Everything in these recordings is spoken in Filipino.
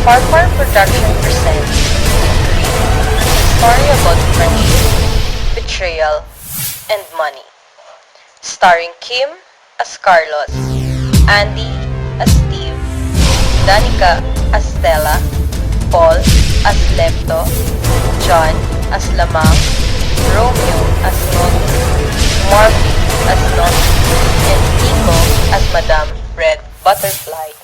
Farfar Production presents a story about friendship, betrayal, and money. Starring Kim as Carlos, Andy as Steve, Danica as Stella, Paul as Lepto, John as Lamang, Romeo as Noti, Marvin as Noti, and Nico as Madame Red Butterfly.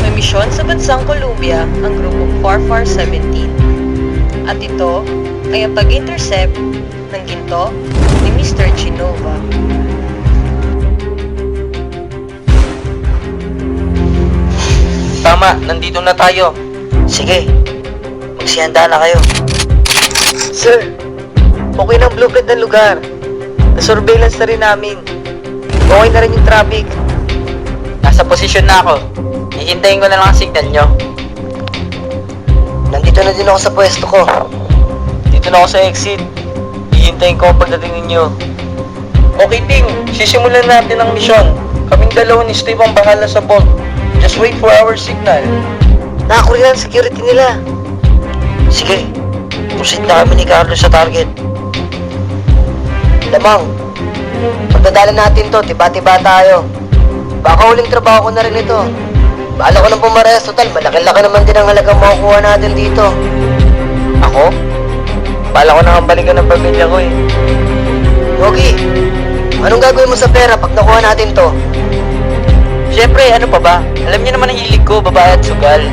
May misyon sa bansang Colombia ang grupong Farfar 17 at ito ay ang pag-intercept ng ginto ni Mr. Genova. Tama, nandito na tayo. Sige, magsihanda na kayo. Sir, okay ng blueprint ng lugar. Na-surveillance na rin namin. Okay na rin yung traffic. Nasa posisyon na ako. Hihintayin ko na lang ang signal nyo. Nandito na din ako sa pwesto ko. Dito na ako sa exit. Hihintayin ko ang pagdating ninyo. Okay, team. Sisimulan natin ang misyon. Kaming dalawa ni Steve ang bahala sa vault. Just wait for our signal. Nakakuha ang security nila. Sige, proceed na kami ni Carlos sa target. Lamang, pagdadala natin to, tiba-tiba tayo. Baka huling trabaho ko na rin ito. Bahala ko ng pumarehas, total, malaki-laki naman din ang halagang makukuha natin dito. Ako? Bala ko na ang balikan ng pamilya ko eh. Yogi, anong gagawin mo sa pera pag nakuha natin to? Siyempre, ano pa ba? Alam niyo naman ang hilig ko, babae at sugal.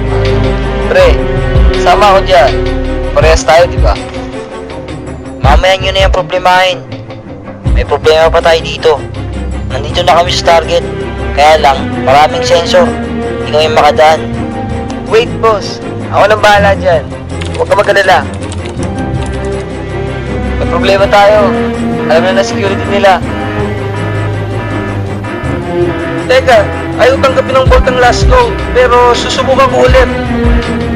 Pre, sama ako dyan. Parehas tayo, di ba? Mamaya nyo na yung problemahin. May problema pa tayo dito. Nandito na kami sa target. Kaya lang, maraming sensor. Hindi kami makadaan. Wait, boss. Ako nang bahala dyan. Huwag ka mag-alala. May problema tayo. Alam na security nila. Teka, ayaw tanggapin ng bolt ang last load. Pero susubukan ko ulit.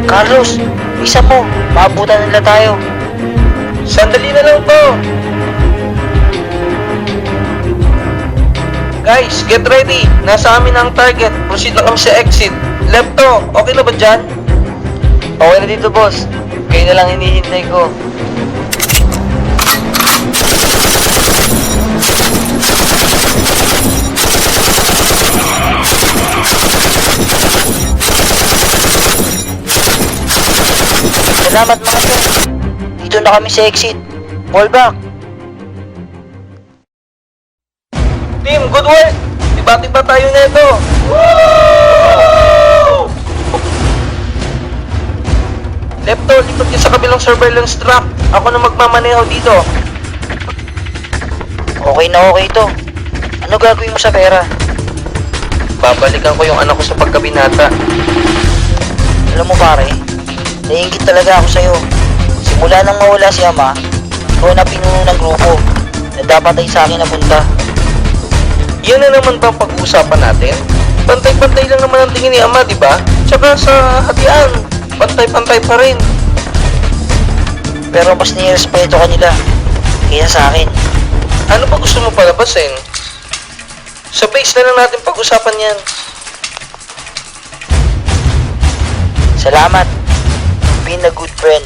Carlos, isa mo. Maabutan nila tayo. Sandali na lang to. Guys, get ready. Nasa amin ang target. Proceed na kami sa exit. Lepto, okay na ba dyan? Okay na dito, boss. Kayo na lang hinihintay ko. Salamat mga sir. Dito na kami sa exit. Fall back. Team, good work! Tiba-tiba tayo na ito! Woo! Lepto, lipat ka sa kabilang surveillance truck. Ako na magmamaneho dito. Okay na okay to. Ano gagawin mo sa pera? Babalikan ko yung anak ko sa pagkabinata. Alam mo pare, naiingit talaga ako sa'yo. Simula nang mawala si Ama, ikaw na pinuno ng grupo na dapat ay sa akin napunta. Yan na naman ba ang pag-uusapan natin? Pantay-pantay lang naman ang tingin ni Ama, di ba? Tsaka sa hatian, pantay-pantay pa rin. Pero mas nirespeto ka nila kaya sa akin. Ano ba gusto mo palabasin? Sa base na lang natin pag-usapan yan. Salamat. Being a good friend.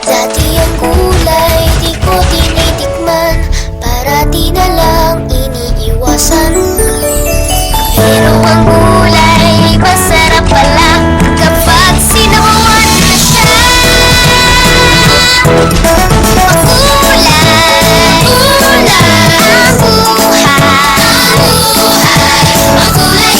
Dati ang gulay, di ko tinitikman. Parati na lang iniiwasan. Pero ang gulay, masarap pala kapag sinuwan na siya. Ang gulay, ang buhay. Ang gulay,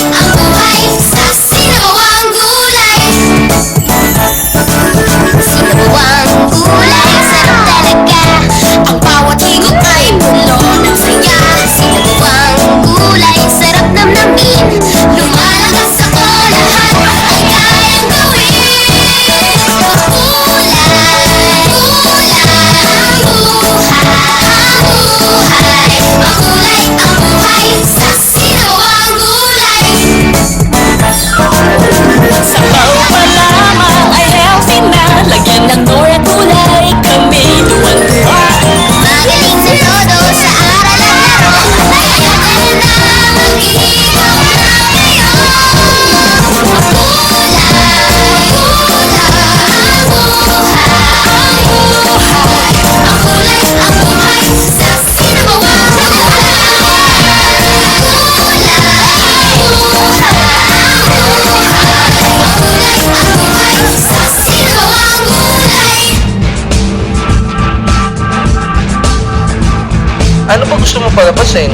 gusto mo palabasin,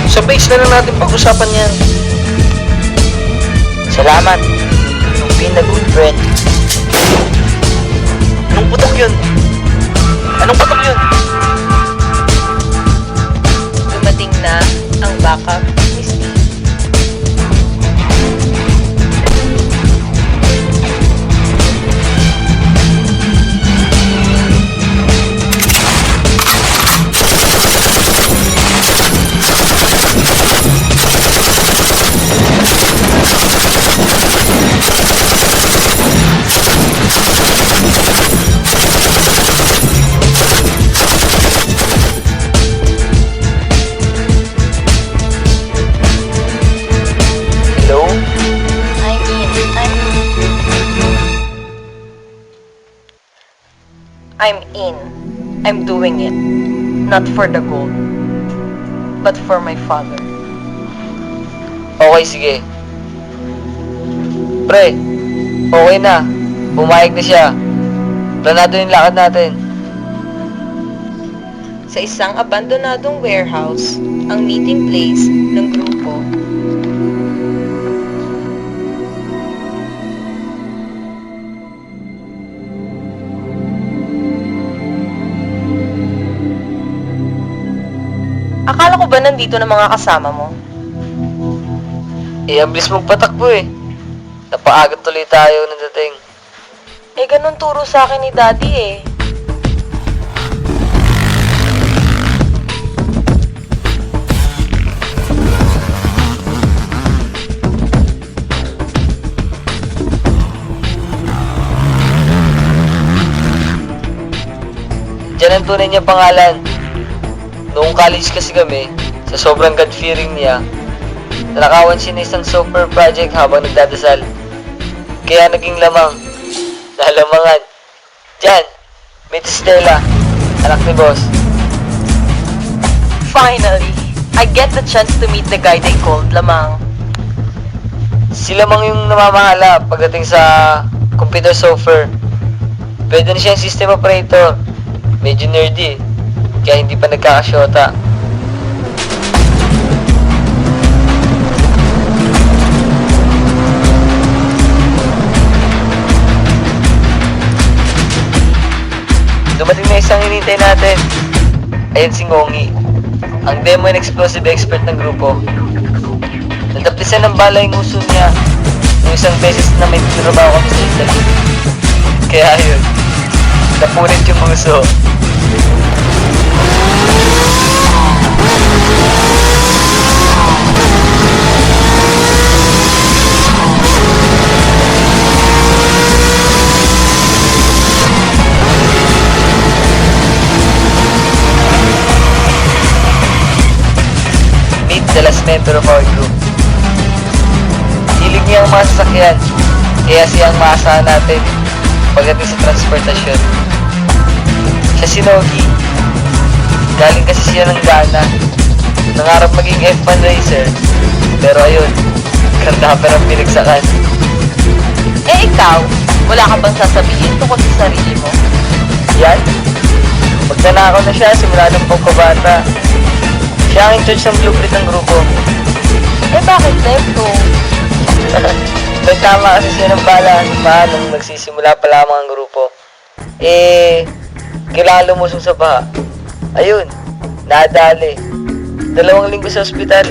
sa base na lang natin pag-usapan yan. Salamat. You've been a good friend. Anong putok yun? Anong putok yun? Dumating na ang backup ni Steve. Hello? I'm in. I'm doing it. Not for the gold, but for my father. Okay, sige. Pre, okay na. Pumayag na siya. Planado yung lakad natin. Sa isang abandonadong warehouse, ang meeting place ng grupo. Akala ko ba nandito na mga kasama mo? Eh, ang bilis magpatakbo eh. Napaagat tuloy tayo ng dating. Eh, ganun turo sa akin ni Daddy eh. Diyan ang tunay niya pangalan. Noong college kasi kami, sa sobrang God-fearing niya, nanakawan siya ng isang super project habang nagdadasal. Kaya naging lamang. Nalamangan. Diyan, meet si Stella, anak ni boss. Finally, I get the chance to meet the guy they called Lamang. Si Lamang yung namamahala pagdating sa computer software. Pwede na siyang system operator. Medyo nerdy, kaya hindi pa nagkakasyota. Dumating na isang hinintay natin. Ayan si Ngongi, ang demo and explosive expert ng grupo. Nadaplisan ng bala yung uso niya yung isang beses na may tinrabaho kami sa Italy. Kaya yun, napunit yung uso. Meet the last member of our group. Hilig niya ang mga sasakyan, kaya siya ang maasahan natin pagdating sa transportasyon. Siya si Nogi. Galing kasi siya ng Ghana. Nangarap maging F1 racer. Pero ayun, ganda pa ng pinagsakan. Eh ikaw, wala ka bang sasabihin tungkol sa sarili mo? Yan. Magnanakaw na siya simula ng pagkabata. Siya ang in-charge ng blueprint ng grupo. Eh bakit Nepto? Nagtama kasi siya ng bala nung nagsisimula pa lamang ang grupo. Eh, kailangan lumusong sa baha. Ayun, nadali. 2 linggo sa ospital.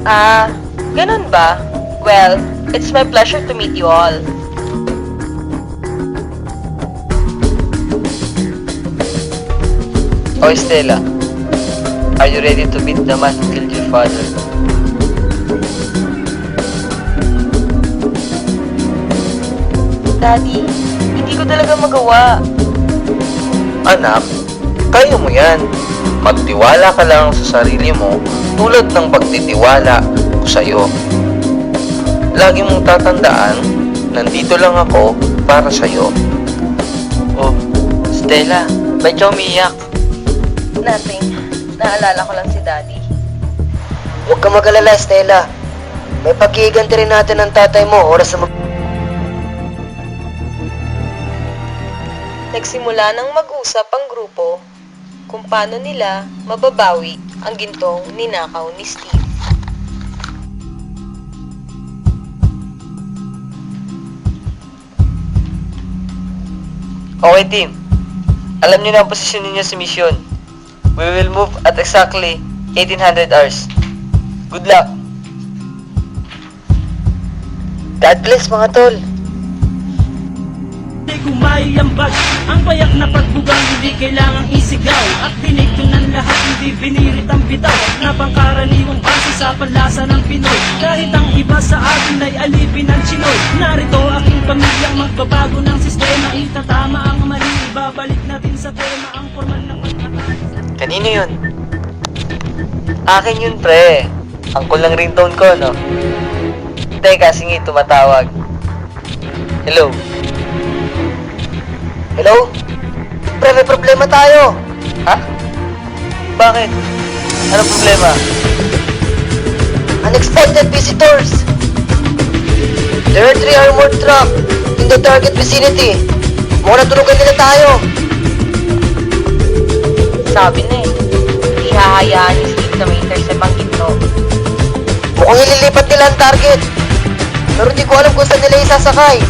Ah, ganun ba? Well, it's my pleasure to meet you all. Oh, Stella, are you ready to meet the man who killed your father? Daddy, hindi ko talaga magawa. Anak, kaya mo yan. Magtiwala ka lang sa sarili mo tulad ng pagtitiwala ko sa'yo. Lagi mong tatandaan, nandito lang ako para sa'yo. Oh, Stella, ba't ka umiyak? Nothing. Naalala ko lang si Daddy. Huwag ka mag-alala, Stella. May pagkiganti rin natin ng tatay mo oras na Nagsimula ng mag-usap ang grupo kung paano nila mababawi ang gintong ninakaw ni Steve. Okay team, alam niyo na ang posisyon ninyo sa mission. We will move at exactly 1800 hours. Good luck! God bless mga tol. Di kumayambag ang payak na pagbugang hindi kailangang isigaw. At tinigto ng lahat hindi binirit ang bitaw na pangkaraniwang base sa panlasa ng Pinoy. Kahit ang iba sa atin ay alipin ng Chinoy. Narito aking pamilyang magbabago ng sistema. Itatama ang mali, ibabalik natin sa tema ang formal na pagkakaroon. Kanino yun? Akin yun pre. Ang kulang ringtone ko, no? Teka, singi tumatawag. Hello? Hello? Pre, may problema tayo. Ha? Bakit? Anong problema? Unexpected visitors. There are 3 armored truck in the target vicinity. Mukhang natulugan nila tayo. Sabi na eh, hindi hahayaan ni Steve na may intercept ang ginto. Mukhang ililipat nila ang target. Pero di ko alam kung saan nila isasakay.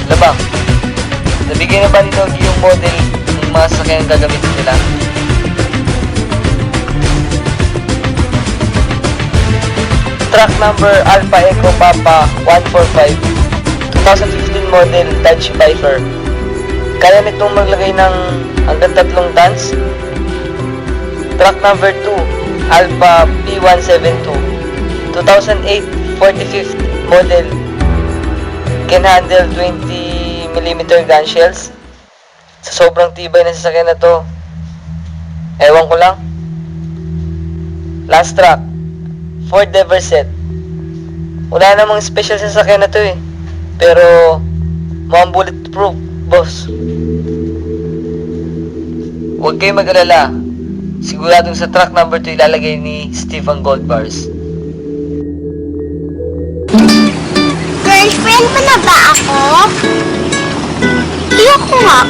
Labang, nabigyan na ba ni Nogi yung model ng mga sasakyan gagamitin nila? Truck number Alpha Echo Papa 145, 2015 model Dodge Viper. Kaya nitong maglagay ng hanggang 3 tons. Truck number 2 Alpha P172, 2008 45th model, can handle 20mm gun shells. Sa sobrang tibay ng sasakyan na to, ewan ko lang. Last truck, Ford Everset. Wala namang special sa sasakyan na to eh, pero mukhang bulletproof, boss. Huwag kayong mag-alala, siguradong sa truck number 2 ilalagay ni Steve ang gold bars. Girlfriend mo na ba ako? Ayoko nga.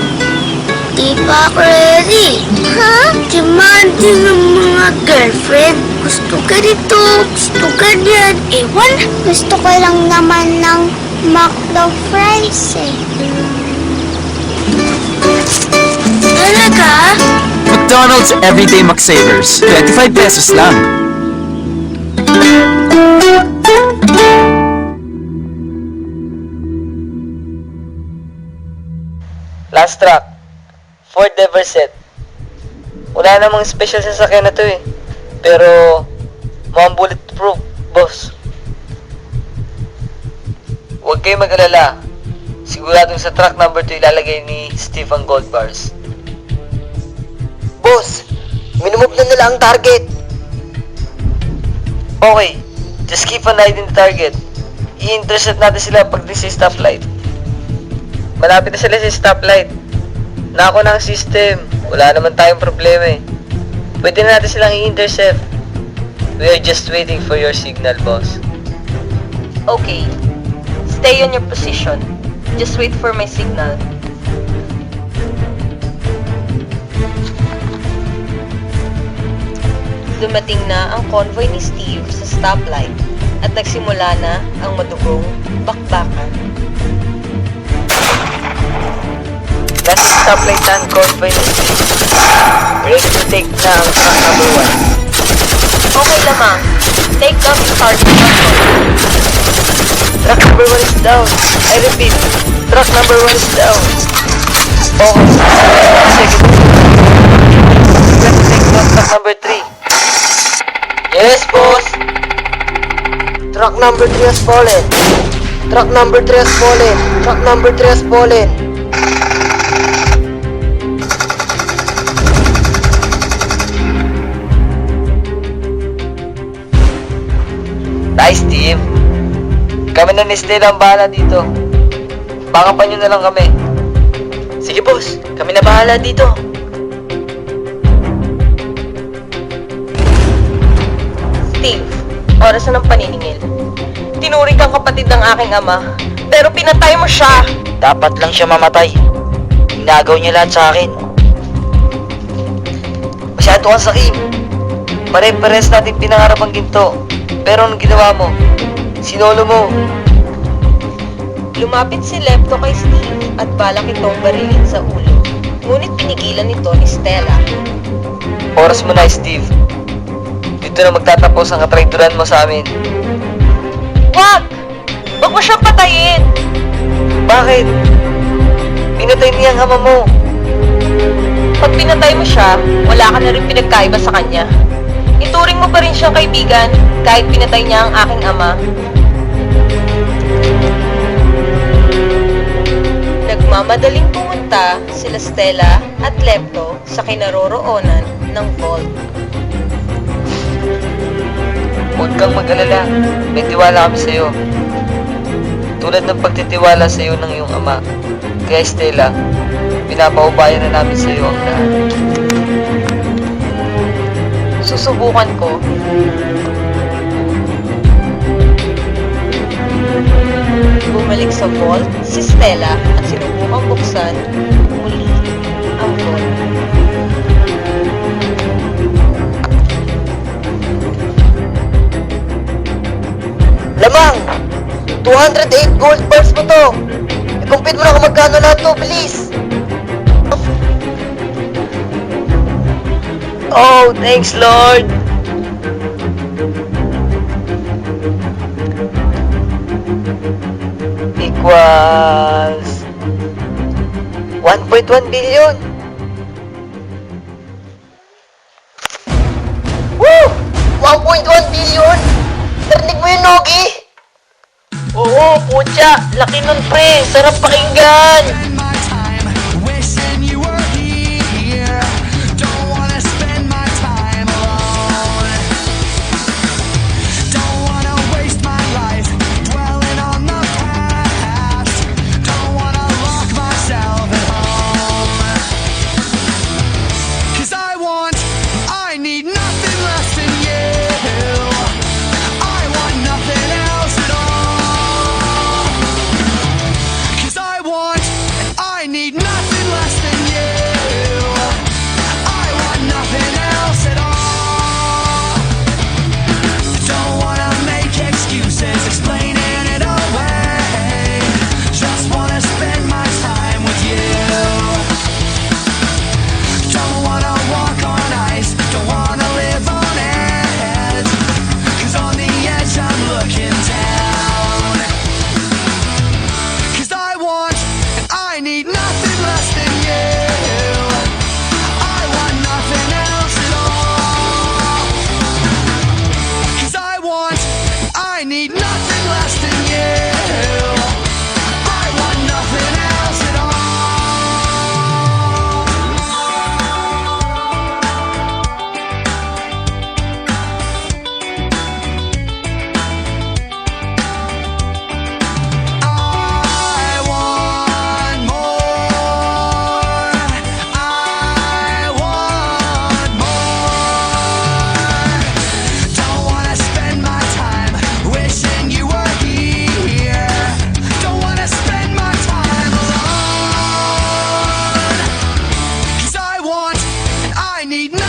Di pa ako ready. Ha? Demanding ng mga girlfriend. Gusto ka dito, gusto ka dyan. Ewan, gusto ko lang naman ng McDo fries eh. Talaga? McDonald's Everyday McSavers. 25 pesos lang. Last truck, Ford Everset. Wala namang special sa sasakyan na to eh, pero mukhang bulletproof, boss. Huwag kayong mag-alala, siguradong sa truck number 2 ilalagay ni Steve ang gold bars. Boss, minumove na nila ang target. Okay, just keep an eye on the target. I-intercept natin sila pag sa stoplight. Malapit na sila sa stoplight. Nako na ang system. Wala naman tayong problema eh. Pwede na natin silang i-intercept. We are just waiting for your signal, boss. Okay, stay on your position. Just wait for my signal. Dumating na ang convoy ni Steve sa stoplight at nagsimula na ang madugong bakbakan. Nasa stoplight na ang convoy ni Steve. Ready to take na ang truck number 1. Okay lamang, take down the target control. Truck number 1 is down. I repeat, truck number 1 is down. Okay, second. Let's take down truck number 3. Yes, boss. Truck number 3 has fallen. Truck number 3 has fallen. Truck number 3 has fallen. Nice, team. Kami na ni Stella ang bahala dito. Bakapan nyo na lang kami. Sige, boss. Kami na bahala dito. Steve, oras na ng paniningil. Tinuring kang kapatid ng aking ama, pero pinatay mo siya. Dapat lang siya mamatay. Inagaw niya lahat sa akin. Eto ka, Sakim. Pare-pares natin pinangarap ang ginto. Pero anong ginawa mo? Sinolo mo. Lumapit si Lepto kay Steve at balak itong barilin sa ulo. Ngunit pinigilan nito ni Stella. Oras mo na, Steve. Dito na magtatapos ang katraidoran mo sa amin. Wag! Wag mo siyang patayin! Bakit? Pinatay niya ang ama mo. Pag pinatay mo siya, wala ka na rin pinagkaiba sa kanya. Ituring mo pa rin siyang kaibigan kahit pinatay niya ang aking ama. Nagmamadaling pumunta sila Stella at Lepto sa kinaroroonan ng vault. Huwag kang mag-alala. May tiwala kami sa'yo. Tulad ng pagtitiwala sa'yo ng iyong ama. Kaya Stella, pinapaubayan na namin sa'yo ang lahat. Susubukan ko. Bumalik sa vault si Stella at sinubukang buksan muli ang vault. Lamang! 208 gold bars mo to! I-compute mo na kung magkano lahat to, bilis! Oh, thanks Lord! Equals 1.1 billion! Woo! 1.1 billion! Narinig mo yun, Nogi? Oo, putya! Laki nun, pre! Sarap pakinggan! my time wishing you were here. Don't wanna spend my time alone. Don't wanna waste my life dwelling on the past. Don't wanna lock myself at home. 'Cause I need nothing less than you. I want nothing else at all. 'Cause I need nothing less than you. I want nothing else at all. Don't wanna make excuses, explaining it away. Just wanna spend my time with you. Don't wanna walk on ice, don't wanna live on edge. 'Cause on the edge I'm looking down. 'Cause I need nothing less than you. I want nothing else at all. 'Cause I need nothing less than you. I want nothing else at all. I want more. I want more. Don't wanna spend my time wishing you were here. Don't wanna spend my time alone. 'Cause I need nothing.